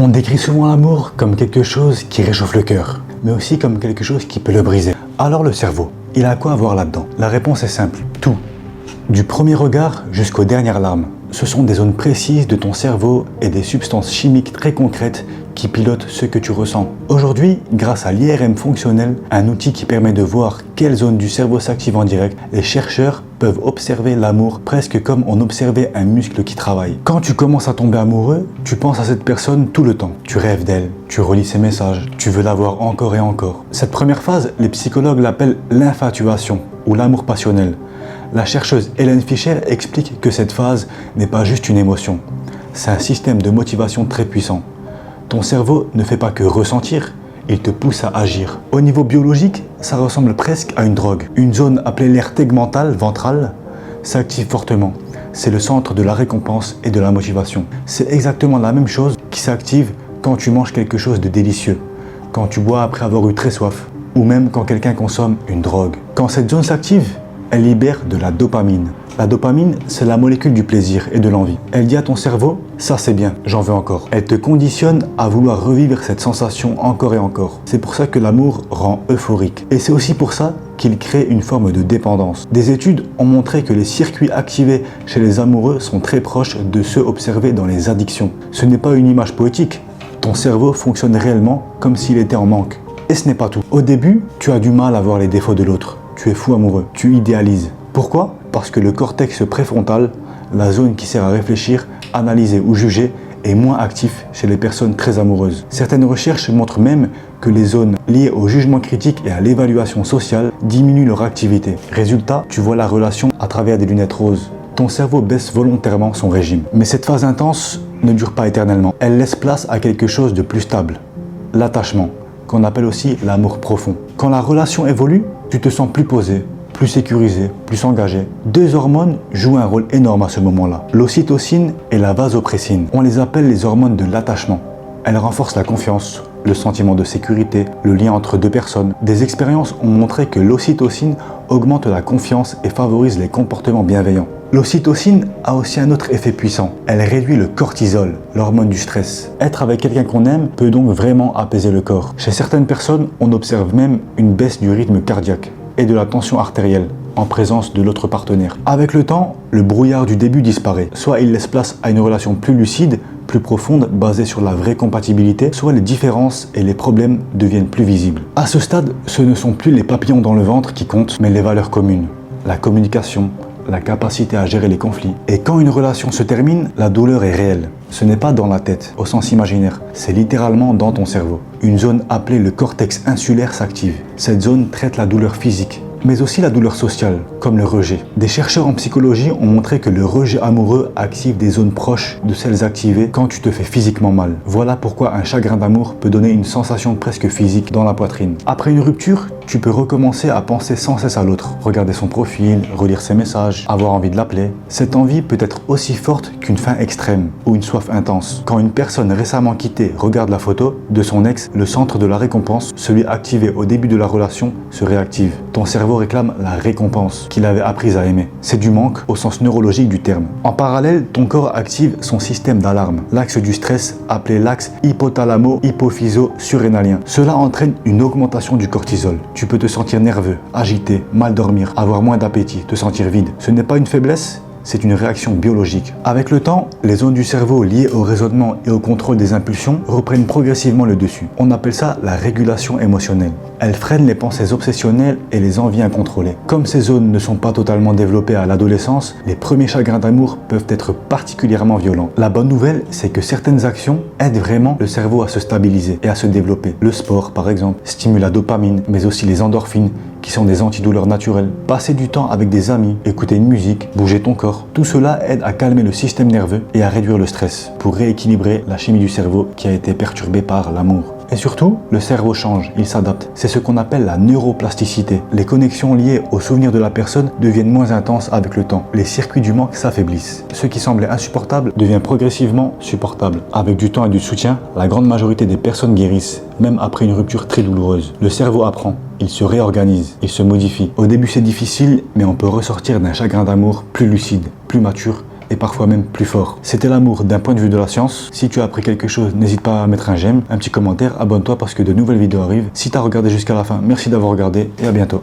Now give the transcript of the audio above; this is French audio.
On décrit souvent l'amour comme quelque chose qui réchauffe le cœur, mais aussi comme quelque chose qui peut le briser. Alors le cerveau, il a quoi à voir là-dedans? La réponse est simple, tout. Du premier regard jusqu'aux dernières larmes. Ce sont des zones précises de ton cerveau et des substances chimiques très concrètes qui pilotent ce que tu ressens. Aujourd'hui, grâce à l'IRM fonctionnel, un outil qui permet de voir quelles zones du cerveau s'activent en direct, les chercheurs peuvent observer l'amour presque comme on observait un muscle qui travaille. Quand tu commences à tomber amoureux, tu penses à cette personne tout le temps. Tu rêves d'elle, tu relis ses messages, tu veux la voir encore et encore. Cette première phase, les psychologues l'appellent l'infatuation ou l'amour passionnel. La chercheuse Hélène Fischer explique que cette phase n'est pas juste une émotion, c'est un système de motivation très puissant. Ton cerveau ne fait pas que ressentir, il te pousse à agir. Au niveau biologique, ça ressemble presque à une drogue. Une zone appelée l'aire tegmentale ventrale s'active fortement. C'est le centre de la récompense et de la motivation. C'est exactement la même chose qui s'active quand tu manges quelque chose de délicieux, quand tu bois après avoir eu très soif, ou même quand quelqu'un consomme une drogue. Quand cette zone s'active, elle libère de la dopamine. La dopamine, c'est la molécule du plaisir et de l'envie. Elle dit à ton cerveau, ça c'est bien, j'en veux encore. Elle te conditionne à vouloir revivre cette sensation encore et encore. C'est pour ça que l'amour rend euphorique. Et c'est aussi pour ça qu'il crée une forme de dépendance. Des études ont montré que les circuits activés chez les amoureux sont très proches de ceux observés dans les addictions. Ce n'est pas une image poétique. Ton cerveau fonctionne réellement comme s'il était en manque. Et ce n'est pas tout. Au début, tu as du mal à voir les défauts de l'autre. Tu es fou amoureux, tu idéalises. Pourquoi? Parce que le cortex préfrontal, la zone qui sert à réfléchir, analyser ou juger, est moins actif chez les personnes très amoureuses. Certaines recherches montrent même que les zones liées au jugement critique et à l'évaluation sociale diminuent leur activité. Résultat, tu vois la relation à travers des lunettes roses. Ton cerveau baisse volontairement son régime. Mais cette phase intense ne dure pas éternellement. Elle laisse place à quelque chose de plus stable, l'attachement, qu'on appelle aussi l'amour profond. Quand la relation évolue, tu te sens plus posé, plus sécurisé, plus engagé. Deux hormones jouent un rôle énorme à ce moment-là. L'ocytocine et la vasopressine. On les appelle les hormones de l'attachement. Elles renforcent la confiance, le sentiment de sécurité, le lien entre deux personnes. Des expériences ont montré que l'ocytocine augmente la confiance et favorise les comportements bienveillants. L'ocytocine a aussi un autre effet puissant. Elle réduit le cortisol, l'hormone du stress. Être avec quelqu'un qu'on aime peut donc vraiment apaiser le corps. Chez certaines personnes, on observe même une baisse du rythme cardiaque et de la tension artérielle en présence de l'autre partenaire. Avec le temps, le brouillard du début disparaît. Soit il laisse place à une relation plus lucide, plus profonde, basée sur la vraie compatibilité, soit les différences et les problèmes deviennent plus visibles. À ce stade, ce ne sont plus les papillons dans le ventre qui comptent, mais les valeurs communes, la communication, la capacité à gérer les conflits. Et quand une relation se termine, la douleur est réelle. Ce n'est pas dans la tête, au sens imaginaire, c'est littéralement dans ton cerveau. Une zone appelée le cortex insulaire s'active. Cette zone traite la douleur physique, mais aussi la douleur sociale, comme le rejet. Des chercheurs en psychologie ont montré que le rejet amoureux active des zones proches de celles activées quand tu te fais physiquement mal. Voilà pourquoi un chagrin d'amour peut donner une sensation presque physique dans la poitrine. Après une rupture, tu peux recommencer à penser sans cesse à l'autre, regarder son profil, relire ses messages, avoir envie de l'appeler. Cette envie peut être aussi forte qu'une faim extrême ou une soif intense. Quand une personne récemment quittée regarde la photo de son ex, le centre de la récompense, celui activé au début de la relation, se réactive. Ton cerveau réclame la récompense qu'il avait apprise à aimer. C'est du manque au sens neurologique du terme. En parallèle, ton corps active son système d'alarme, l'axe du stress appelé l'axe hypothalamo-hypophyso-surrénalien. Cela entraîne une augmentation du cortisol. Tu peux te sentir nerveux, agité, mal dormir, avoir moins d'appétit, te sentir vide. Ce n'est pas une faiblesse, c'est une réaction biologique. Avec le temps, les zones du cerveau liées au raisonnement et au contrôle des impulsions reprennent progressivement le dessus. On appelle ça la régulation émotionnelle. Elles freinent les pensées obsessionnelles et les envies incontrôlées. Comme ces zones ne sont pas totalement développées à l'adolescence, les premiers chagrins d'amour peuvent être particulièrement violents. La bonne nouvelle, c'est que certaines actions aident vraiment le cerveau à se stabiliser et à se développer. Le sport, par exemple, stimule la dopamine, mais aussi les endorphines, qui sont des antidouleurs naturelles. Passer du temps avec des amis, écouter une musique, bouger ton corps, tout cela aide à calmer le système nerveux et à réduire le stress pour rééquilibrer la chimie du cerveau qui a été perturbée par l'amour. Et surtout, le cerveau change, il s'adapte. C'est ce qu'on appelle la neuroplasticité. Les connexions liées aux souvenirs de la personne deviennent moins intenses avec le temps. Les circuits du manque s'affaiblissent. Ce qui semblait insupportable devient progressivement supportable. Avec du temps et du soutien, la grande majorité des personnes guérissent, même après une rupture très douloureuse. Le cerveau apprend, il se réorganise, il se modifie. Au début c'est difficile, mais on peut ressortir d'un chagrin d'amour plus lucide, plus mature, et parfois même plus fort. C'était l'amour d'un point de vue de la science. Si tu as appris quelque chose, n'hésite pas à mettre un j'aime, un petit commentaire, abonne-toi parce que de nouvelles vidéos arrivent. Si tu as regardé jusqu'à la fin, merci d'avoir regardé et à bientôt.